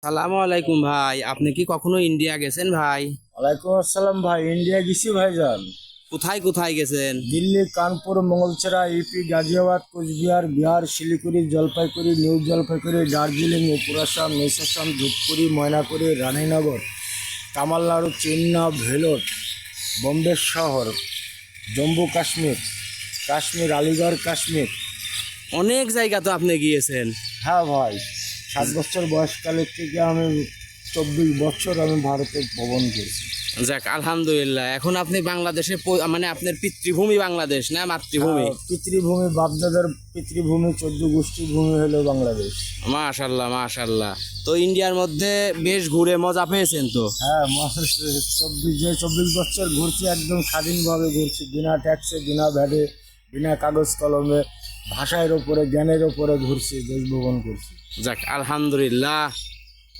সালামু আলাইকুম ভাই, আপনি কি কখনো ইন্ডিয়া গেছেন ভাই? ওয়ালাইকুম আসসালাম ভাই। ইন্ডিয়া গেছি ভাইজান। কোথায় কোথায় গেছেন? দিল্লি, কানপুর, মঙ্গলচড়া, ইউপি, গাজিয়াবাদ, কোচবিহার, বিহার, শিলিগুড়ি, জলপাইগুড়ি, নিউ জলপাইগুড়ি, দার্জিলিং, উপরাসাম, মেসাসাম, ধূপগুড়ি, ময়নাগুড়ি, রানীনগর, তামিলনাড়ু, চেন্নাই, ভেলোর, বোম্বে শহর, জম্মু কাশ্মীর, কাশ্মীর, আলিগড় কাশ্মীর। অনেক জায়গা তো আপনি গিয়েছেন। হ্যাঁ ভাই, 7 বছর বয়সকালের থেকে আমি 24 বছর আমি ভারতে ভ্রমণ করেছি। যাক আলহামদুলিল্লাহ। এখন আপনি বাংলাদেশে মানে আপনার পিতৃভূমি বাংলাদেশ না মাতৃভূমি? পিতৃভূমি, বাপদাদার পিতৃভূমি, 14 গোষ্ঠী ভূমি হলো বাংলাদেশ। মাশাল্লাহ মাশাল্লাহ। তো ইন্ডিয়ার মধ্যে বেশ ঘুরে মজা পেয়েছেন তো? হ্যাঁ, 24 বছর ঘুরছি, একদম স্বাধীনভাবে ঘুরছি, বিনা ট্যাক্সে, বিনা ভ্যাটে, বিনা কাগজ কলমে, ভাষার ওপরে, জ্ঞানের ওপরে ঘুরছি, দেশ ভ্রমণ করছি। যাক আলহামদুলিল্লাহ।